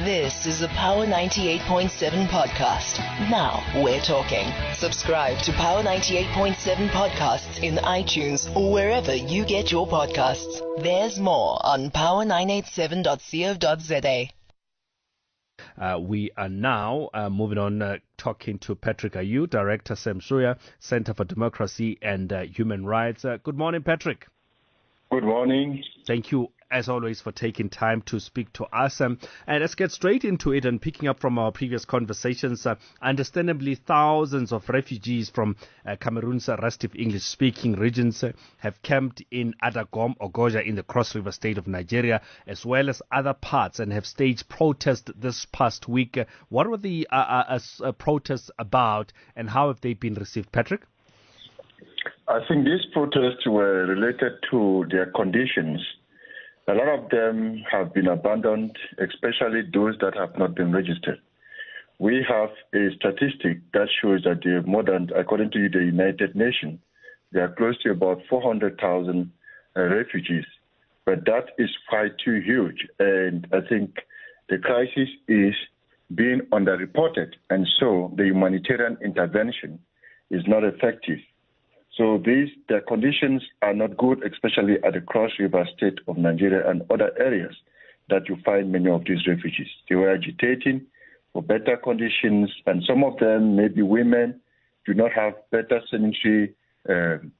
This is the Power 98.7 podcast. Now we're talking. Subscribe to Power 98.7 podcasts in iTunes or wherever you get your podcasts. There's more on power987.co.za. We are now moving on, talking to Paddy Ayuk, Director, Sam Soya Centre for Democracy and Human Rights. Good morning, Paddy. Good morning. Thank you, as always, for taking time to speak to us. And let's get straight into it. And picking up from our previous conversations, understandably, thousands of refugees from Cameroon's restive English-speaking regions have camped in Adagom, Ogoja, in the Cross River state of Nigeria, as well as other parts, and have staged protests this past week. What were the protests about, and how have they been received, Paddy? I think these protests were related to their conditions. A lot of them have been abandoned, especially those that have not been registered. We have a statistic that shows that there are more than, according to the United Nations, there are close to about 400,000 refugees. But that is quite too huge. And I think the crisis is being underreported. And so the humanitarian intervention is not effective. So their conditions are not good, especially at the Cross River state of Nigeria and other areas that you find many of these refugees. They were agitating for better conditions, and some of them, maybe women, do not have better sanitary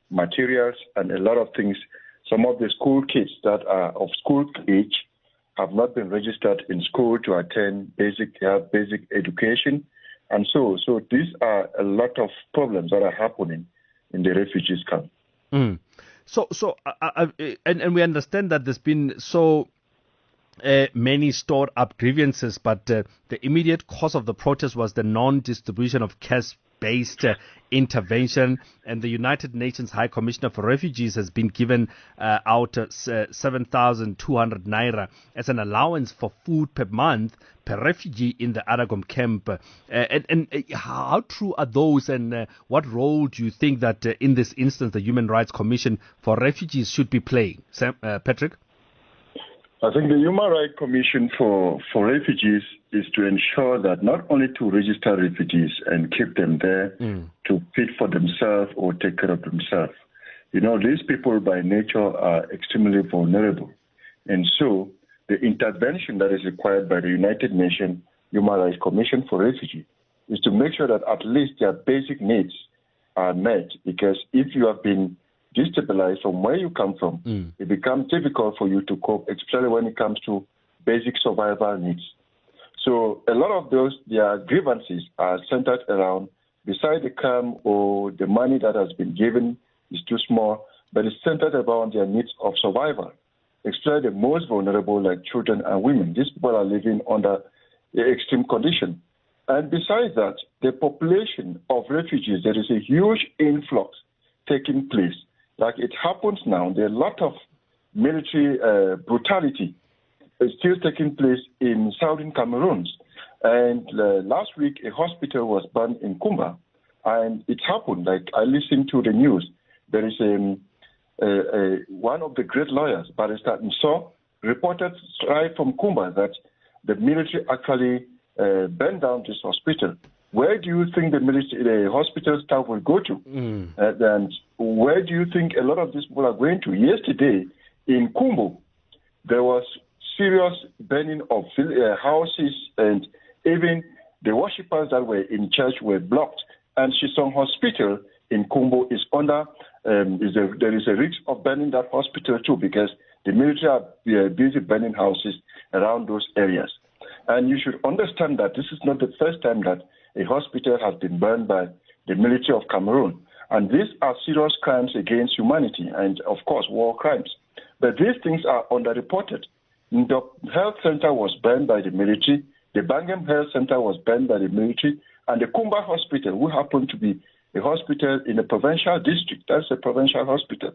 materials and a lot of things. Some of the school kids that are of school age have not been registered in school to attend basic education. And so these are a lot of problems that are happening in the refugees camp. And we understand that there's been many stored up grievances, but the immediate cause of the protest was the non-distribution of cash-based intervention, and the United Nations High Commissioner for Refugees has been given out 7,200 naira as an allowance for food per month per refugee in the Adagom camp. And how true are those, and what role do you think that in this instance the Human Rights Commission for Refugees should be playing? Sam, Paddy? I think the Human Rights Commission for Refugees is to ensure that not only to register refugees and keep them there to feed for themselves or take care of themselves. You know, these people by nature are extremely vulnerable. And so the intervention that is required by the United Nations Human Rights Commission for Refugees is to make sure that at least their basic needs are met. Because if you have been destabilized from where you come from, it becomes difficult for you to cope, especially when it comes to basic survival needs. So a lot of their grievances are centered around, beside the camp or the money that has been given is too small, but it's centered around their needs of survival, especially the most vulnerable like children and women. These people are living under extreme conditions. And besides that, the population of refugees, there is a huge influx taking place. Like it happens now, there are a lot of military brutality is still taking place in southern Cameroon. And last week, a hospital was burned in Kumba. And it happened, like I listened to the news. There is one of the great lawyers, Barrister Nso, reported right from Kumba that the military actually burned down this hospital. Where do you think the hospital staff will go to? And where do you think a lot of these people are going to? Yesterday, in Kumbo, there was serious burning of houses, and even the worshippers that were in church were blocked. And Shison Hospital in Kumbo is under, there is a risk of burning that hospital too, because the military are busy burning houses around those areas. And you should understand that this is not the first time that a hospital has been burned by the military of Cameroon. And these are serious crimes against humanity and, of course, war crimes. But these things are underreported. The health center was burned by the military. The Bangam Health Center was burned by the military. And the Kumba Hospital, who happened to be a hospital in a provincial district, that's a provincial hospital,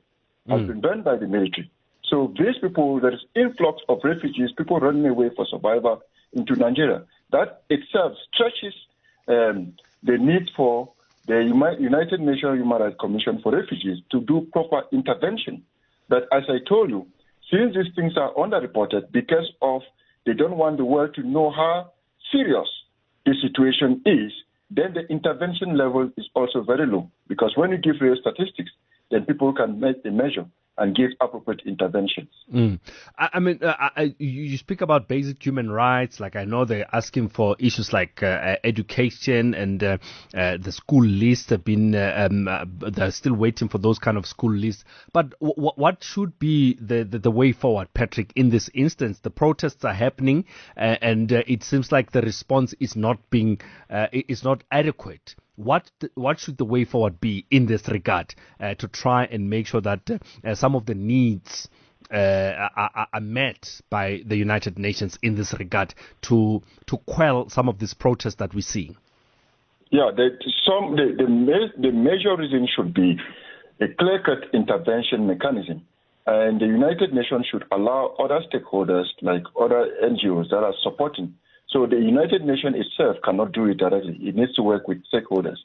has been burned by the military. So these people, there is influx of refugees, people running away for survival into Nigeria. That itself stretches the need for the United Nations Human Rights Commission for Refugees to do proper intervention. But as I told you, since these things are underreported because of they don't want the world to know how serious the situation is, then the intervention level is also very low. Because when you give real statistics, then people can make a measure and give appropriate interventions. You speak about basic human rights. Like, I know they're asking for issues like education and the school list have been, they're still waiting for those kind of school lists. But what should be the way forward, Patrick, in this instance? The protests are happening and it seems like the response is not adequate. What should the way forward be in this regard to try and make sure that some of the needs are met by the United Nations in this regard to quell some of these protests that we see? Yeah, the major reason should be a clear-cut intervention mechanism. And the United Nations should allow other stakeholders, like other NGOs that are supporting. So the United Nations itself cannot do it directly. It needs to work with stakeholders.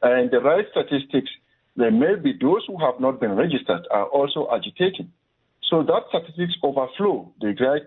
And the right statistics, there may be those who have not been registered are also agitating. So that statistics overflow the great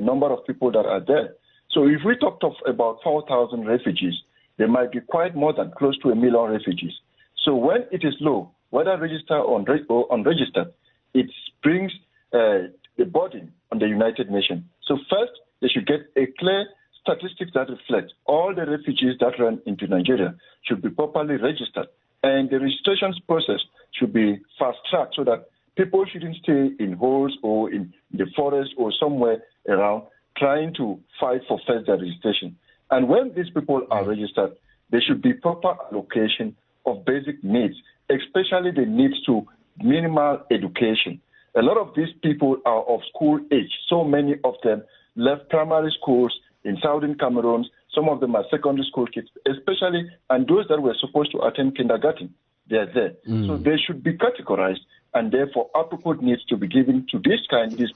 number of people that are there. So if we talked of about 4,000 refugees, there might be quite more than close to 1 million refugees. So when it is low, whether registered or unregistered, it brings the burden on the United Nations. So first, they should get a clear statistics that reflect all the refugees that run into Nigeria should be properly registered. And the registration process should be fast-tracked so that people shouldn't stay in holes or in the forest or somewhere around trying to fight for first their registration. And when these people are registered, there should be proper allocation of basic needs, especially the needs to minimal education. A lot of these people are of school age. So many of them left primary schools in Southern Cameroon. Some of them are secondary school kids, especially, and those that were supposed to attend kindergarten, they're there. So they should be categorized, and therefore appropriate needs to be given to these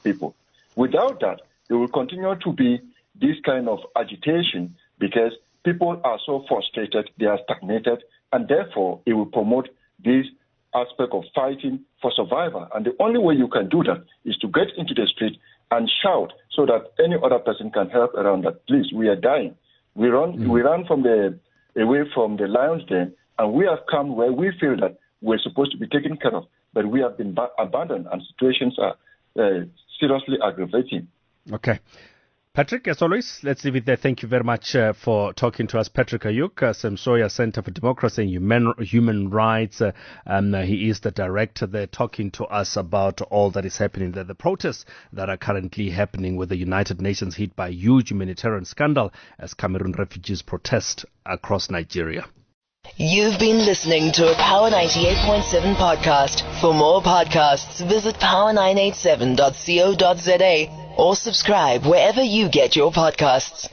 people. Without that, there will continue to be this kind of agitation because people are so frustrated, they are stagnated, and therefore it will promote this aspect of fighting for survival. And the only way you can do that is to get into the street and shout so that any other person can help around that. Please, we are dying. We run away from the lion's den, and we have come where we feel that we're supposed to be taken care of, but we have been abandoned, and situations are seriously aggravating. Okay. Patrick, as always, let's leave it there. Thank you very much for talking to us. Patrick Ayuk, Sam Soya Centre for Democracy and Human Rights. He is the director there, talking to us about all that is happening there. The protests that are currently happening with the United Nations hit by a huge humanitarian scandal as Cameroon refugees protest across Nigeria. You've been listening to a Power 98.7 podcast. For more podcasts, visit power987.co.za or subscribe wherever you get your podcasts.